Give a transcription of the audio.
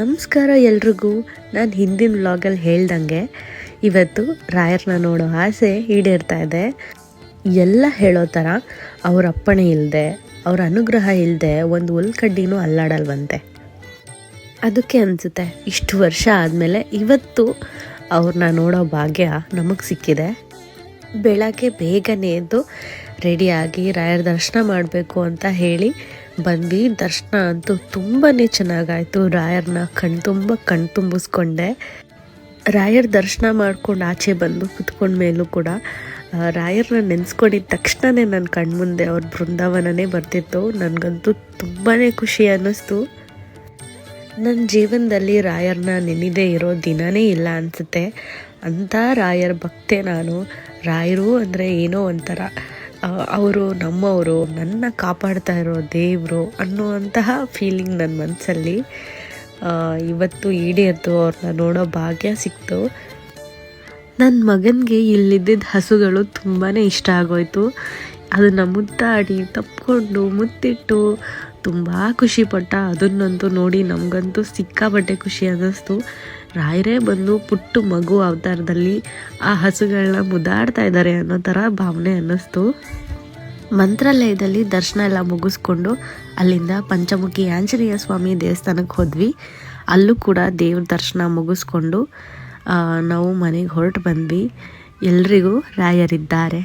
ನಮಸ್ಕಾರ ಎಲ್ರಿಗೂ. ನಾನು ಹಿಂದಿನ ವ್ಲಾಗಲ್ಲಿ ಹೇಳ್ದಂಗೆ ಇವತ್ತು ರಾಯರನ್ನ ನೋಡೋ ಆಸೆ ಈಡೇರ್ತಾ ಇದೆ. ಎಲ್ಲ ಹೇಳೋ ಥರ ಅವ್ರ ಅಪ್ಪಣೆ ಇಲ್ಲದೆ, ಅವ್ರ ಅನುಗ್ರಹ ಇಲ್ಲದೆ ಒಂದು ಹುಲ್ಕಡ್ಡಿನೂ ಅಲ್ಲಾಡಲ್ವಂತೆ. ಅದಕ್ಕೆ ಅನಿಸುತ್ತೆ ಇಷ್ಟು ವರ್ಷ ಆದಮೇಲೆ ಇವತ್ತು ಅವ್ರನ್ನ ನೋಡೋ ಭಾಗ್ಯ ನಮಗೆ ಸಿಕ್ಕಿದೆ. ಬೆಳಗ್ಗೆ ಬೇಗನೆ ಎದ್ದು ರೆಡಿಯಾಗಿ ರಾಯರ ದರ್ಶನ ಮಾಡಬೇಕು ಅಂತ ಹೇಳಿ ಬಂದ್ವಿ. ದರ್ಶನ ಅಂತೂ ತುಂಬಾ ಚೆನ್ನಾಗಾಯಿತು. ರಾಯರನ್ನ ಕಣ್ತುಂಬಿಸ್ಕೊಂಡೆ. ರಾಯರ ದರ್ಶನ ಮಾಡ್ಕೊಂಡು ಆಚೆ ಬಂದು ಕುತ್ಕೊಂಡ ಮೇಲೂ ಕೂಡ ರಾಯರನ್ನ ನೆನೆಸ್ಕೊಂಡಿದ್ದ ತಕ್ಷಣವೇ ನನ್ನ ಕಣ್ಮುಂದೆ ಅವ್ರ ಬೃಂದಾವನನೇ ಬರ್ತಿತ್ತು. ನನಗಂತೂ ತುಂಬಾ ಖುಷಿ ಅನ್ನಿಸ್ತು. ನನ್ನ ಜೀವನದಲ್ಲಿ ರಾಯರನ್ನ ನೆನೆದೇ ಇರೋ ದಿನವೇ ಇಲ್ಲ ಅನಿಸುತ್ತೆ. ಅಂಥ ರಾಯರ ಭಕ್ತೆ ನಾನು. ರಾಯರು ಅಂದರೆ ಏನೋ ಒಂಥರ ಅವರು ನಮ್ಮವರು, ನನ್ನ ಕಾಪಾಡ್ತಾ ಇರೋ ದೇವರು ಅನ್ನುವಂತಹ ಫೀಲಿಂಗ್ ನನ್ನ ಮನಸ್ಸಲ್ಲಿ ಇವತ್ತು ಈಡೇರಿತು. ಅವ್ರನ್ನ ನೋಡೋ ಭಾಗ್ಯ ಸಿಕ್ತು. ನನ್ನ ಮಗನಿಗೆ ಇಲ್ಲಿದ್ದಿದ್ದ ಹಸುಗಳು ತುಂಬಾ ಇಷ್ಟ ಆಗೋಯ್ತು. ಅದನ್ನು ಮುದ್ದಾಡಿ ತಪ್ಪಿಕೊಂಡು ಮುತ್ತಿಟ್ಟು ತುಂಬ ಖುಷಿಪಟ್ಟ. ಅದನ್ನಂತೂ ನೋಡಿ ನಮಗಂತೂ ಸಿಕ್ಕಾಪಟ್ಟೆ ಖುಷಿ ಅನ್ನಿಸ್ತು. ರಾಯರೇ ಬಂದು ಪುಟ್ಟು ಮಗು ಅವತಾರದಲ್ಲಿ ಆ ಹಸುಗಳನ್ನ ಮುದ್ದಾಡ್ತಾ ಇದ್ದಾರೆ ಅನ್ನೋ ಥರ ಭಾವನೆ ಅನ್ನಿಸ್ತು. ಮಂತ್ರಾಲಯದಲ್ಲಿ ದರ್ಶನ ಎಲ್ಲ ಮುಗಿಸ್ಕೊಂಡು ಅಲ್ಲಿಂದ ಪಂಚಮುಖಿ ಆಂಜನೇಯ ಸ್ವಾಮಿ ದೇವಸ್ಥಾನಕ್ಕೆ ಹೋದ್ವಿ. ಅಲ್ಲೂ ಕೂಡ ದೇವ್ರ ದರ್ಶನ ಮುಗಿಸ್ಕೊಂಡು ನಾವು ಮನೆಗೆ ಹೊರಟು ಬಂದ್ವಿ. ಎಲ್ರಿಗೂ ರಾಯರಿದ್ದಾರೆ.